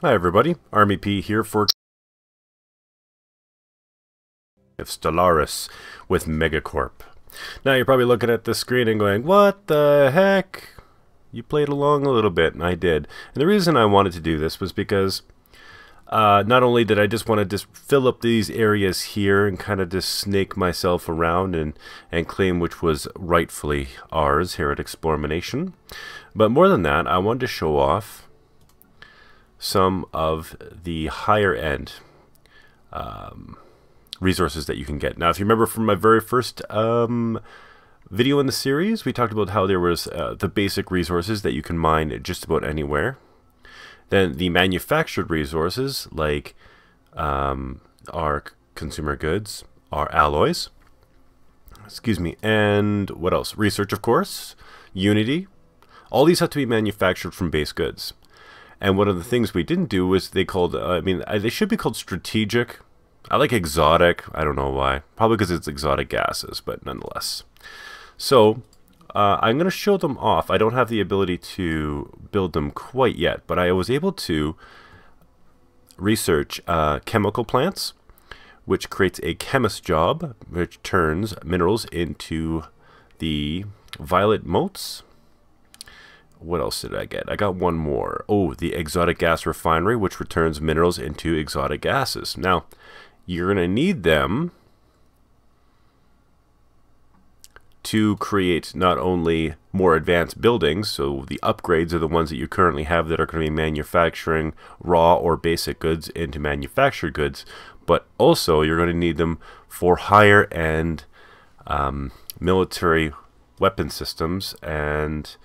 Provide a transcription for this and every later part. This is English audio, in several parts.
Hi everybody, Army P here for Stellaris with MegaCorp. Now you're probably looking at this screen and going, what the heck? You played along a little bit, and I did. And the reason I wanted to do this was because not only did I just want to just fill up these areas here and kind of just snake myself around and claim which was rightfully ours here at eXplormination, but more than that, I wanted to show off some of the higher end resources that you can get. Now, if you remember from my very first video in the series, we talked about how there was the basic resources that you can mine just about anywhere. Then the manufactured resources, like our consumer goods, our alloys, excuse me, and what else? Research, of course, Unity. All these have to be manufactured from base goods. And one of the things we didn't do was they called, they should be called strategic. I like exotic. I don't know why. Probably because it's exotic gases, but nonetheless. So I'm going to show them off. I don't have the ability to build them quite yet, but I was able to research chemical plants, which creates a chemist job, which turns minerals into the violet motes. What else did I get? I got one more. Oh, the exotic gas refinery, which returns minerals into exotic gases. Now, you're going to need them to create not only more advanced buildings, so the upgrades are the ones that you currently have that are going to be manufacturing raw or basic goods into manufactured goods, but also you're going to need them for higher end military weapon systems and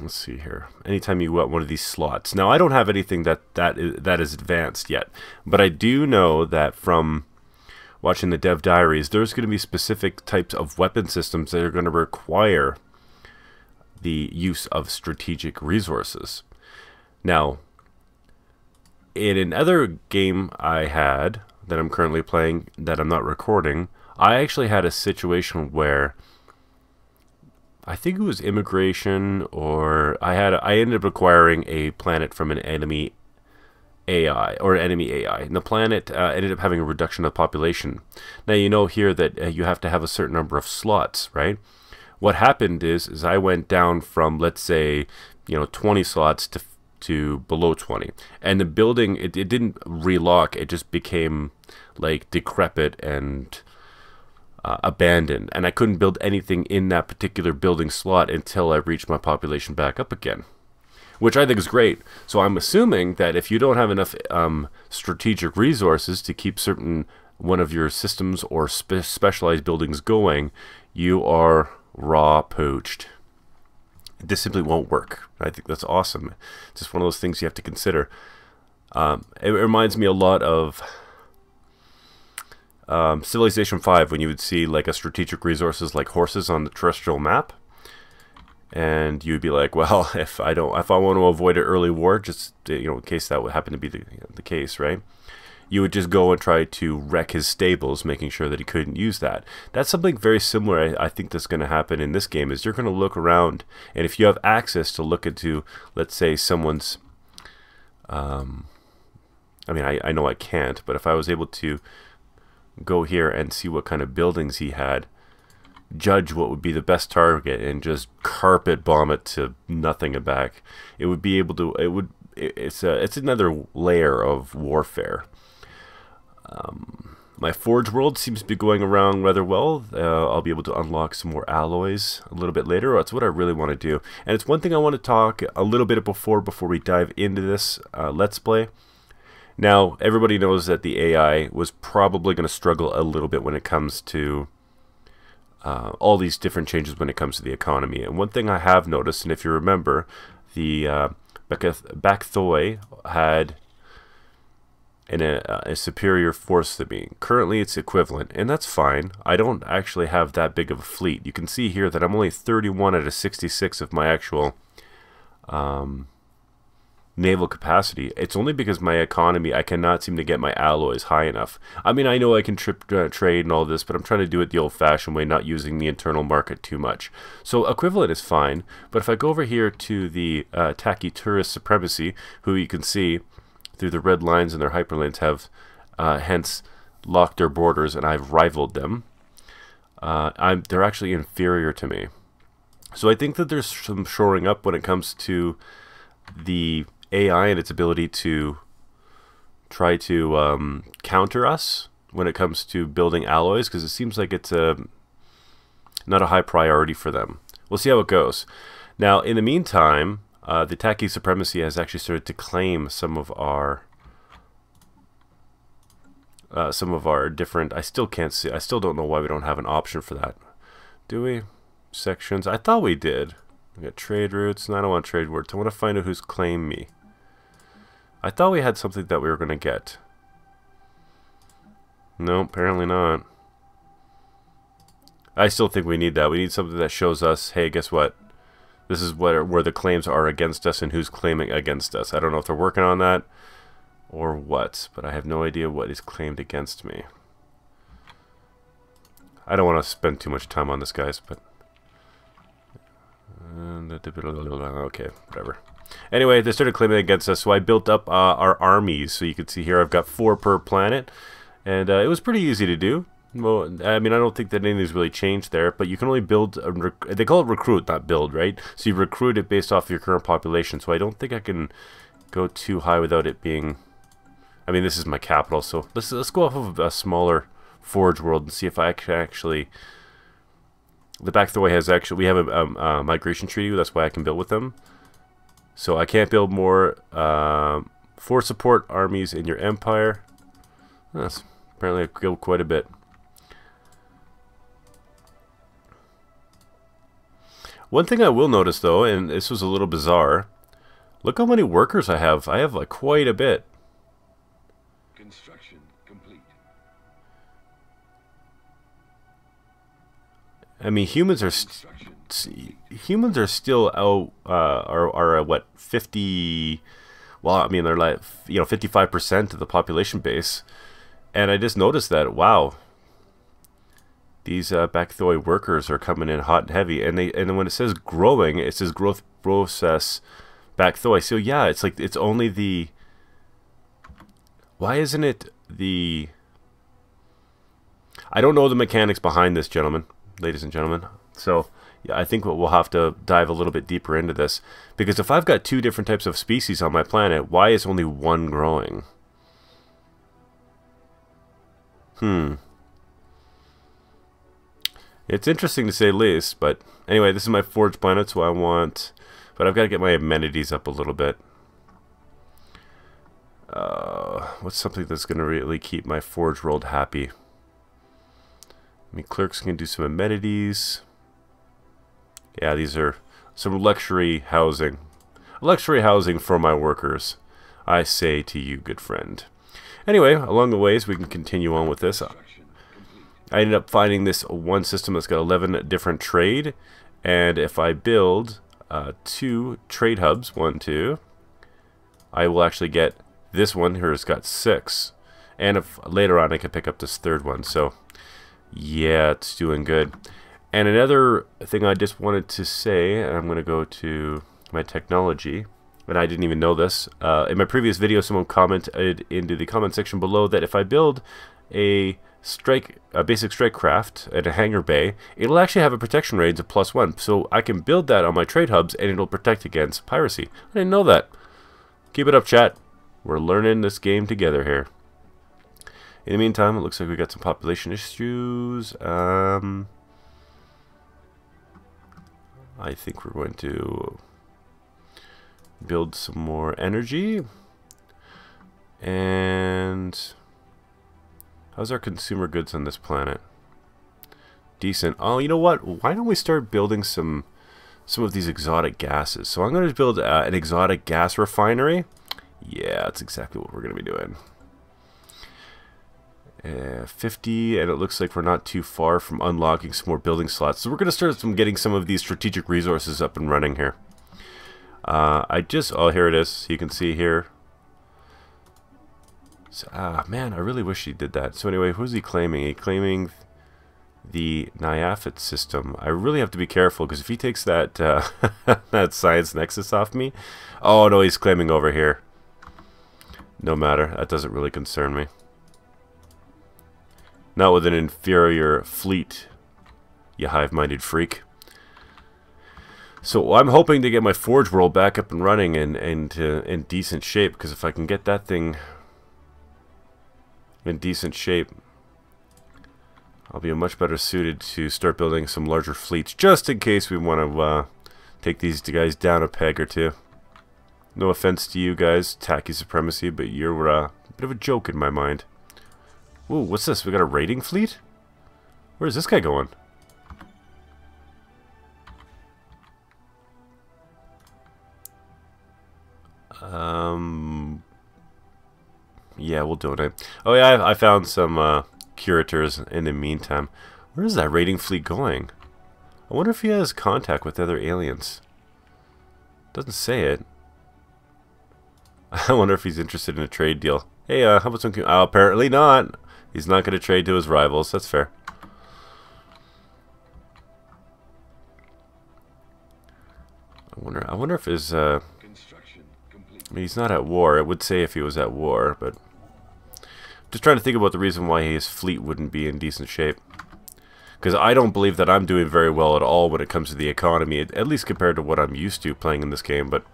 let's see here. Anytime you got one of these slots. Now I don't have anything that is advanced yet, but I do know that from watching the dev diaries, there's going to be specific types of weapon systems that are going to require the use of strategic resources. Now, in another game I had that I'm currently playing that I'm not recording, I actually had a situation where I think it was immigration, or I ended up acquiring a planet from an enemy AI, and the planet ended up having a reduction of population. Now you know here that you have to have a certain number of slots, right? What happened is I went down from, let's say, 20 slots to below 20, and the building it didn't relock. It just became like decrepit and abandoned, and I couldn't build anything in that particular building slot until I reached my population back up again, which I think is great. So I'm assuming that if you don't have enough strategic resources to keep one of your systems or specialized buildings going, you are raw poached. This simply won't work. I think that's awesome. It's just one of those things you have to consider. It reminds me a lot of Civilization 5, when you would see like a strategic resources like horses on the terrestrial map, and you'd be like, well, if I want to avoid an early war, just in case that would happen to be the case, right? You would just go and try to wreck his stables, making sure that he couldn't use that. That's something very similar I think that's going to happen in this game. Is you're going to look around, and if you have access to look into, let's say, someone's I know I can't, but if I was able to go here and see what kind of buildings he had, judge what would be the best target, and just carpet bomb it to nothing and back, it would be able to. It's another layer of warfare. My Forge world seems to be going around rather well. I'll be able to unlock some more alloys a little bit later. That's what I really want to do, and it's one thing I want to talk a little bit before we dive into this Let's Play. Now, everybody knows that the AI was probably going to struggle a little bit when it comes to all these different changes when it comes to the economy. And one thing I have noticed, and if you remember, the Bakthoi had a superior force to me. Currently, it's equivalent, and that's fine. I don't actually have that big of a fleet. You can see here that I'm only 31 out of 66 of my actual naval capacity. It's only because my economy, I cannot seem to get my alloys high enough. I mean, I know I can trade and all this, but I'm trying to do it the old-fashioned way, not using the internal market too much. So equivalent is fine, but if I go over here to the tacky tourist supremacy, who you can see through the red lines in their hyperlinks have hence locked their borders, and I've rivaled them. They're actually inferior to me. So I think that there's some shoring up when it comes to the AI and its ability to try to counter us when it comes to building alloys, because it seems like it's not a high priority for them. We'll see how it goes. Now, in the meantime, the tacky supremacy has actually started to claim some of our different. I still can't see. I still don't know why we don't have an option for that. Do we? Sections. I thought we did. We got trade routes, and I don't want trade routes. I want to find out who's claimed me. I thought we had something that we were going to get. No, apparently not. I still think we need that. We need something that shows us, hey, guess what? This is where the claims are against us and who's claiming against us. I don't know if they're working on that or what, but I have no idea what is claimed against me. I don't want to spend too much time on this, guys, but... okay, whatever. Anyway, they started claiming against us, so I built up our armies. So you can see here I've got 4 per planet, and it was pretty easy to do. Well, I mean, I don't think that anything's really changed there, but you can only build, they call it recruit, not build, right? So you recruit it based off your current population, so I don't think I can go too high without it being, I mean, this is my capital, so let's go off of a smaller forge world and see if I can actually... The Backthrow has actually, we have a migration treaty, that's why I can build with them. So I can't build more 4 support armies in your empire. That's apparently I built quite a bit. One thing I will notice though, and this was a little bizarre, look how many workers I have. I have like quite a bit. Construction complete. I mean, humans are still out are at what, 50? Well, I mean, they're like 55% of the population base, and I just noticed that, wow, these Backthrow workers are coming in hot and heavy, and when it says growing, it says growth process Backthrow. So yeah, it's like it's only the. Why isn't it the? I don't know the mechanics behind this, gentlemen. Ladies and gentlemen, so yeah, I think we'll have to dive a little bit deeper into this, because if I've got 2 different types of species on my planet, why is only one growing? It's interesting to say the least, but anyway, this is my forge planet, so I want, but I've got to get my amenities up a little bit. What's something that's going to really keep my forge world happy? I mean, clerks can do some amenities. Yeah, these are some luxury housing. Luxury housing for my workers, I say to you, good friend. Anyway, along the ways, we can continue on with this. I ended up finding this one system that's got 11 different trade. And if I build 2 trade hubs, 1, 2, I will actually get this one here has got 6. And if later on I can pick up this 3rd one. So... yeah, it's doing good. And another thing I just wanted to say, and I'm going to go to my technology, and I didn't even know this. In my previous video, someone commented into the comment section below that if I build a basic strike craft at a hangar bay, it'll actually have a protection range of +1. So I can build that on my trade hubs, and it'll protect against piracy. I didn't know that. Keep it up, chat. We're learning this game together here. In the meantime, it looks like we got some population issues. I think we're going to build some more energy. And how's our consumer goods on this planet? Decent. Oh, you know what? Why don't we start building some of these exotic gases? So I'm going to build an exotic gas refinery. Yeah, that's exactly what we're going to be doing. 50, and it looks like we're not too far from unlocking some more building slots. So we're going to start getting some of these strategic resources up and running here. Oh, here it is. You can see here. So, man, I really wish he did that. So anyway, who's he claiming? He's claiming the Nyafit system. I really have to be careful, because if he takes that that science nexus off me... Oh, no, he's claiming over here. No matter. That doesn't really concern me. Not with an inferior fleet, you hive-minded freak. So I'm hoping to get my Forge World back up and running and in decent shape, because if I can get that thing in decent shape, I'll be much better suited to start building some larger fleets, just in case we want to take these guys down a peg or two. No offense to you guys, tacky supremacy, but you're a bit of a joke in my mind. Ooh, what's this? We got a raiding fleet? Where's this guy going? Yeah, we'll donate. Oh yeah, I found some curators in the meantime. Where is that raiding fleet going? I wonder if he has contact with other aliens. Doesn't say it. I wonder if he's interested in a trade deal. Hey, how about some... Oh, apparently not. He's not going to trade to his rivals. That's fair. I wonder if his... I mean, he's not at war. It would say if he was at war, but... Just trying to think about the reason why his fleet wouldn't be in decent shape. Because I don't believe that I'm doing very well at all when it comes to the economy, at least compared to what I'm used to playing in this game, but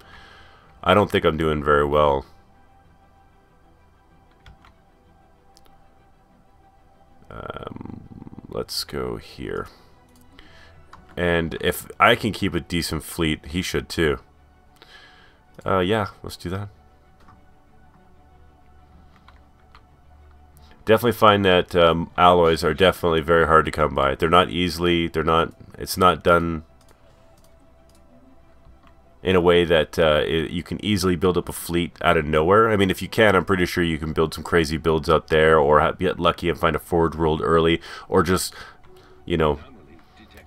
I don't think I'm doing very well. Let's go here. And if I can keep a decent fleet, he should too. Yeah, let's do that. Definitely find that alloys are definitely very hard to come by. They're not easily, it's not done in a way that you can easily build up a fleet out of nowhere. I mean, if you can, I'm pretty sure you can build some crazy builds out there, or get lucky and find a Forge World early, or just, you know,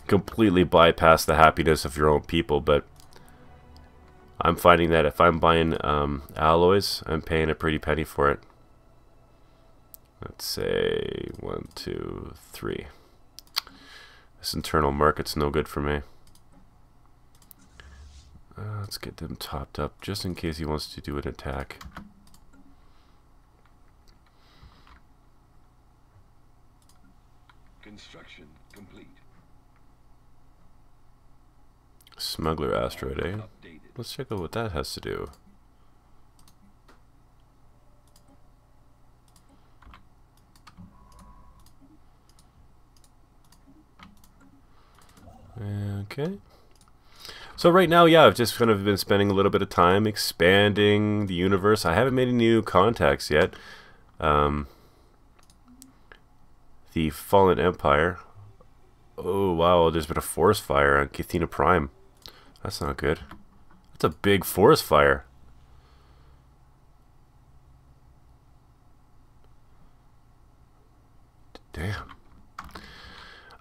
completely bypass the happiness of your own people. But I'm finding that if I'm buying alloys, I'm paying a pretty penny for it. Let's say 1, 2, 3. This internal market's no good for me. Let's get them topped up just in case he wants to do an attack. Construction complete. Smuggler asteroid, eh? Let's check out what that has to do. Okay. So right now, yeah, I've just kind of been spending a little bit of time expanding the universe. I haven't made any new contacts yet. The Fallen Empire. Oh, wow, there's been a forest fire on Cathena Prime. That's not good. That's a big forest fire. Damn.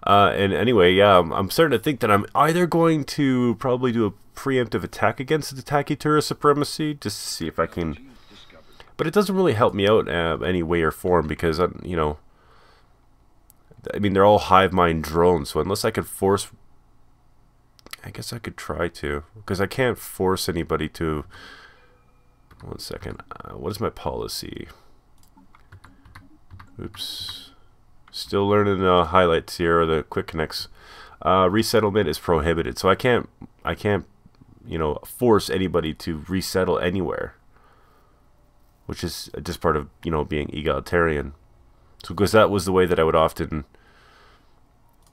And anyway, yeah, I'm starting to think that I'm either going to probably do a preemptive attack against the Tachytura Supremacy, just to see if I can... But it doesn't really help me out any way or form, because, you know... I mean, they're all hive mind drones, so unless I could force... I guess I could try to, because I can't force anybody to... 1 second. What is my policy? Oops. Still learning the highlights here, or the quick connects. Resettlement is prohibited, so I can't, you know, force anybody to resettle anywhere, which is just part of, you know, being egalitarian. So, because that was the way that I would often,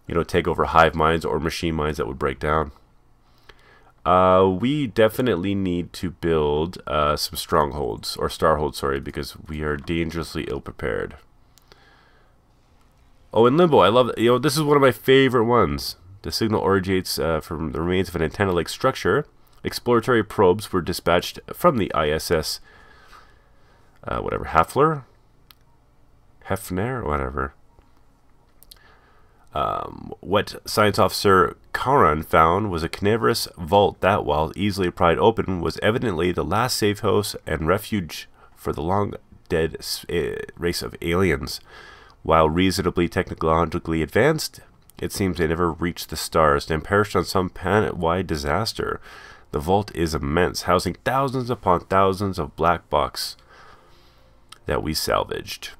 you know, take over hive minds or machine minds that would break down. We definitely need to build some strongholds, or starholds, sorry, because we are dangerously ill-prepared. Oh, in Limbo, I love, you know, this is one of my favorite ones. The signal originates from the remains of an antenna-like structure. Exploratory probes were dispatched from the ISS, whatever, Hefner, whatever. What Science Officer Karan found was a carnivorous vault that, while easily pried open, was evidently the last safe house and refuge for the long-dead race of aliens. While reasonably technologically advanced, it seems they never reached the stars and perished on some planet-wide disaster. The vault is immense, housing thousands upon thousands of black box that we salvaged.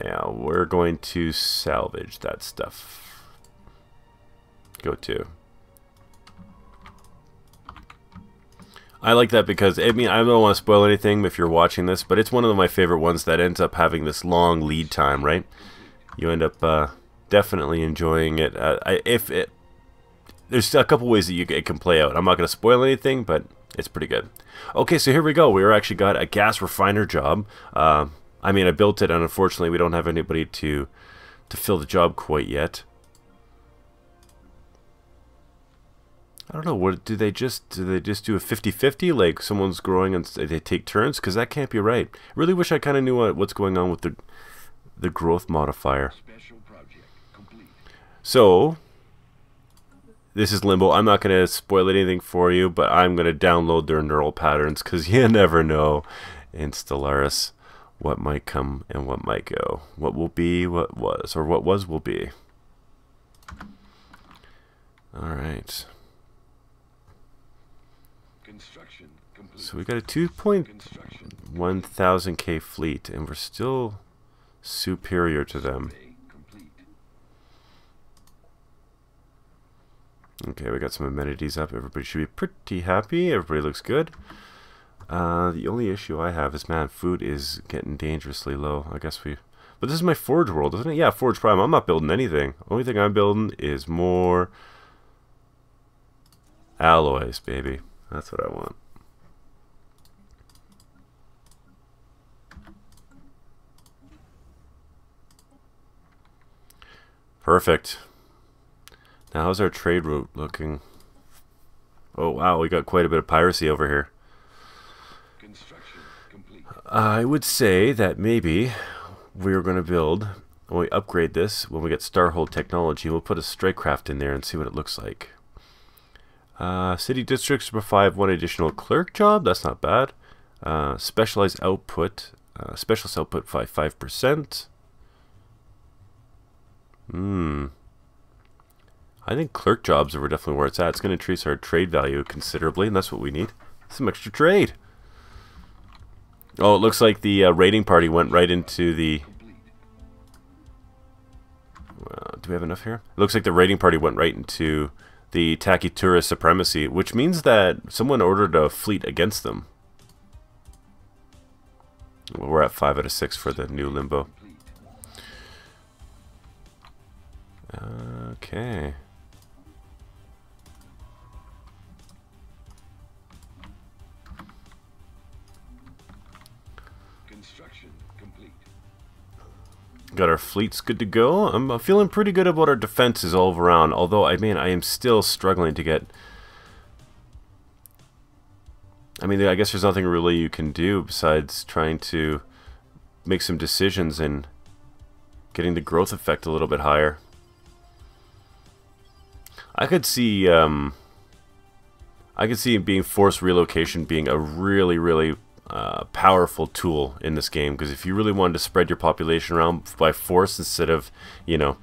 Yeah, we're going to salvage that stuff. Go to. I like that because, I mean, I don't want to spoil anything if you're watching this, but it's one of my favorite ones that ends up having this long lead time, right? You end up definitely enjoying it. There's a couple ways that it can play out. I'm not going to spoil anything, but it's pretty good. Okay, so here we go. We actually got a gas refiner job. I mean, I built it, and unfortunately, we don't have anybody to fill the job quite yet. I don't know. What do they just do a 50-50? Like someone's growing and they take turns? Because that can't be right. I really wish I kind of knew what's going on with the growth modifier. So this is Limbo. I'm not going to spoil anything for you, but I'm going to download their neural patterns because you never know in Stellaris what might come and what might go. What will be, what was, or what was will be. Alright. So we got a 2.1 K fleet, and we're still superior to them. Okay, we got some amenities up. Everybody should be pretty happy. Everybody looks good. The only issue I have is, man, food is getting dangerously low. I guess but this is my Forge world, isn't it? Yeah, Forge Prime. I'm not building anything. Only thing I'm building is more alloys, baby. That's what I want. Perfect. Now, how's our trade route looking? Oh, wow, we got quite a bit of piracy over here. I would say that maybe we're going to build, when we upgrade this, when we get Starhold technology, we'll put a strikecraft in there and see what it looks like. City districts provide one additional clerk job. That's not bad. Specialized output. Specialist output 5%. I think clerk jobs are definitely where it's at. It's going to increase our trade value considerably, and that's what we need. Some extra trade. Oh, it looks like the raiding party went right into the... do we have enough here? It looks like the raiding party went right into the Takitura supremacy, which means that someone ordered a fleet against them. Well, we're at 5 out of 6 for the new Limbo. Okay. Got our fleets good to go. I'm feeling pretty good about our defenses all around. Although, I mean, I am still struggling to get... I mean, I guess there's nothing really you can do besides trying to make some decisions and getting the growth effect a little bit higher. I could see being forced relocation being a really powerful tool in this game, because if you really wanted to spread your population around by force instead of, you know,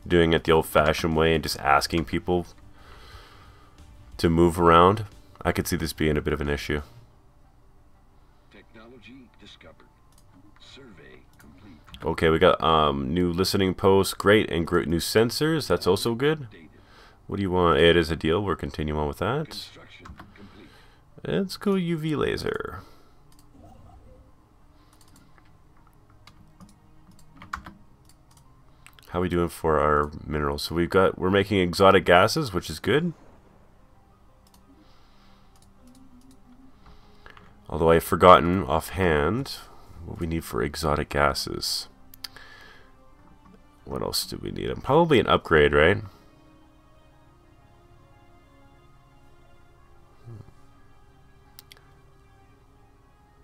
doing it the old-fashioned way and just asking people to move around, I could see this being a bit of an issue. Technology discovered. Survey complete. Okay, we got new listening posts, great, and great new sensors. That's also good. What do you want? It is a deal. We're continuing on with that. Let's go UV laser. How are we doing for our minerals? So we're making exotic gases, which is good. Although I've forgotten offhand what we need for exotic gases. What else do we need? Probably an upgrade, right?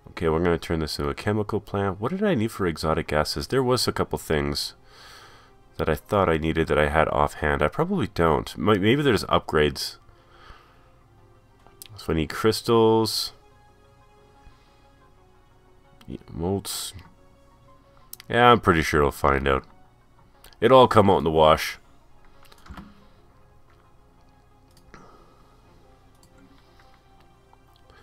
Okay, we're going to turn this into a chemical plant. What did I need for exotic gases? There was a couple things that I thought I needed that I had offhand. I probably don't. Maybe there's upgrades. So I need crystals. Molds. Yeah, I'm pretty sure we'll find out. It'll all come out in the wash.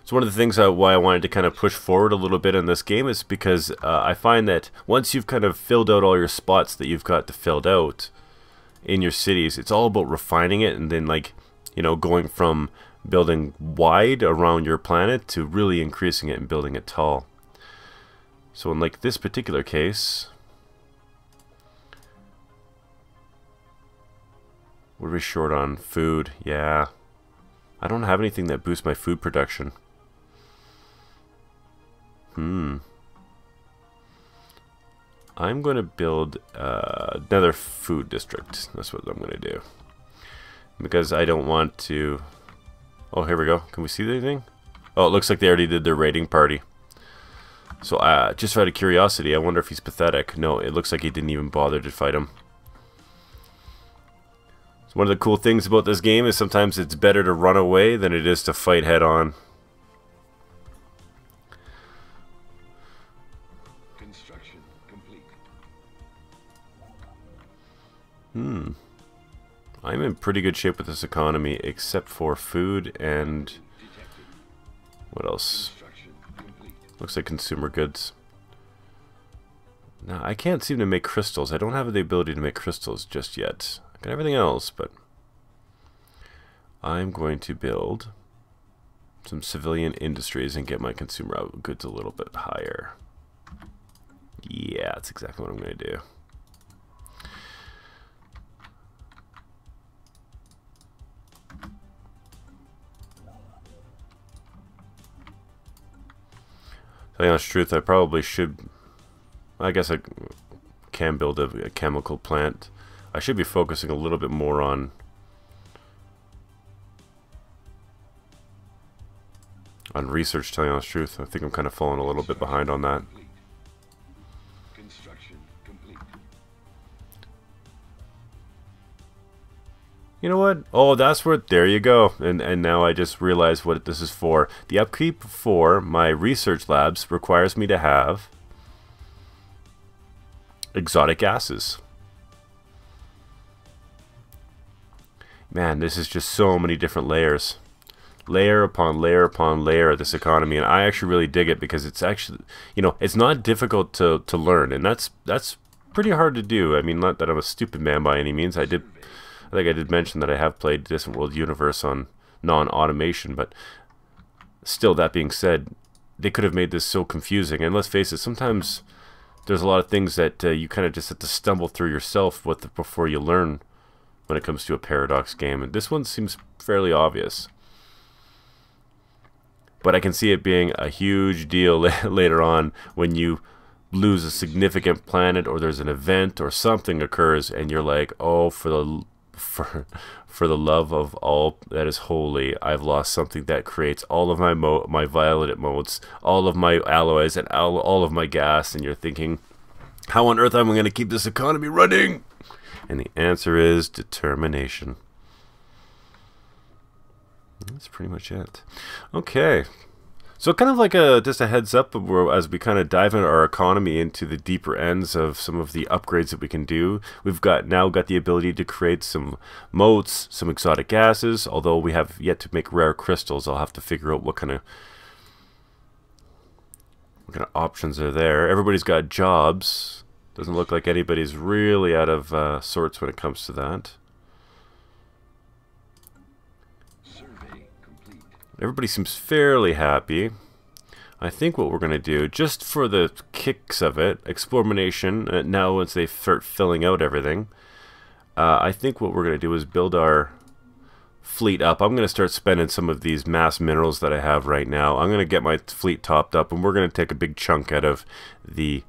So one of the things why I wanted to kind of push forward a little bit in this game is because I find that once you've kind of filled out all your spots that you've got to filled out in your cities, it's all about refining it and then, like, you know, going from building wide around your planet to really increasing it and building it tall. So in like this particular case, what are we short on? Food. Yeah, I don't have anything that boosts my food production. I'm going to build another food district. That's what I'm going to do. Because I don't want to... Oh, here we go. Can we see anything? Oh, it looks like they already did their raiding party. So, just out of curiosity, I wonder if he's pathetic. No, it looks like he didn't even bother to fight him. So one of the cool things about this game is sometimes it's better to run away than it is to fight head on. Construction complete. I'm in pretty good shape with this economy, except for food and... What else? Looks like consumer goods. Now, I can't seem to make crystals. I don't have the ability to make crystals just yet. I got everything else, but... I'm going to build some civilian industries and get my consumer goods a little bit higher. Yeah, that's exactly what I'm going to do. To be honest truth, I probably should... I guess I can build a chemical plant. I should be focusing a little bit more on... research, to tell you the honest truth. I think I'm kind of falling a little bit behind on that. Construction complete. You know what? Oh, that's where... There you go. And now I just realized what this is for. The upkeep for my research labs requires me to have exotic gases. Man, this is just so many different layers. Layer upon layer upon layer of this economy, and I actually really dig it because it's actually, you know, it's not difficult to learn, and that's pretty hard to do. I mean, not that I'm a stupid man by any means. I think I did mention that I have played Distant World Universe on non-automation, but still, that being said, they could have made this so confusing. And let's face it, sometimes there's a lot of things that you kind of just have to stumble through yourself with before you learn when it comes to a Paradox game, and this one seems fairly obvious. But I can see it being a huge deal later on when you lose a significant planet or there's an event or something occurs and you're like, oh, for the love of all that is holy, I've lost something that creates all of my violet motes, all of my alloys, and all of my gas. And you're thinking, how on earth am I going to keep this economy running? And the answer is determination. That's pretty much it. Okay. So kind of like just a heads up as we kind of dive into our economy into the deeper ends of some of the upgrades that we can do. We've now got the ability to create some motes, some exotic gases, although we have yet to make rare crystals. I'll have to figure out what kind of options are there. Everybody's got jobs. Doesn't look like anybody's really out of sorts when it comes to that. Everybody seems fairly happy. I think what we're going to do, just for the kicks of it, eXplormination, now once they start filling out everything, I think what we're going to do is build our fleet up. I'm going to start spending some of these mass minerals that I have right now. I'm going to get my fleet topped up, and we're going to take a big chunk out of the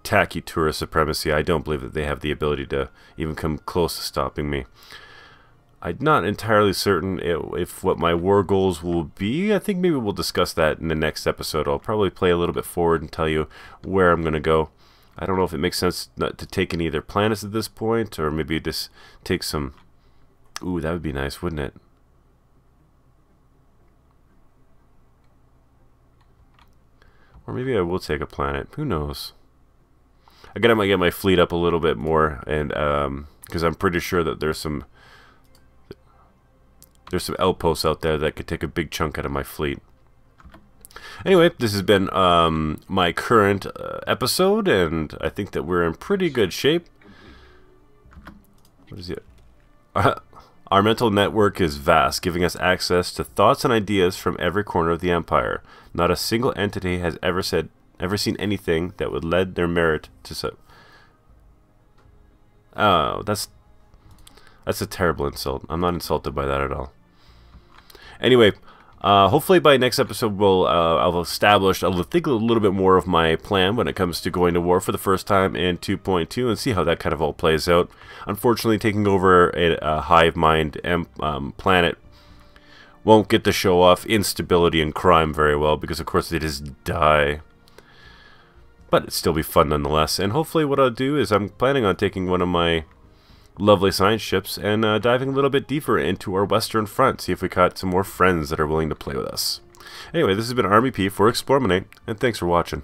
tacky tourist supremacy. I don't believe that they have the ability to even come close to stopping me. I'm not entirely certain if what my war goals will be. I think maybe we'll discuss that in the next episode. I'll probably play a little bit forward and tell you where I'm going to go. I don't know if it makes sense not to take any of their planets at this point, or maybe just take some... Ooh, that would be nice, wouldn't it? Or maybe I will take a planet. Who knows? Again, I might get my fleet up a little bit more, and because I'm pretty sure that there's some outposts out there that could take a big chunk out of my fleet. Anyway, this has been my current episode, and I think that we're in pretty good shape. What is it? Our mental network is vast, giving us access to thoughts and ideas from every corner of the Empire. Not a single entity has ever seen anything that would lend their merit to so. Oh, that's a terrible insult. I'm not insulted by that at all. Anyway, hopefully by next episode I'll establish, I'll think a little bit more of my plan when it comes to going to war for the first time in 2.2 and see how that kind of all plays out. Unfortunately, taking over a hive mind planet won't get to show off instability and crime very well, because of course they just die. But it'd still be fun nonetheless. And hopefully what I'll do is I'm planning on taking one of my lovely science ships and diving a little bit deeper into our Western Front, see if we got some more friends that are willing to play with us. Anyway, this has been Army P for eXplorminate, and thanks for watching.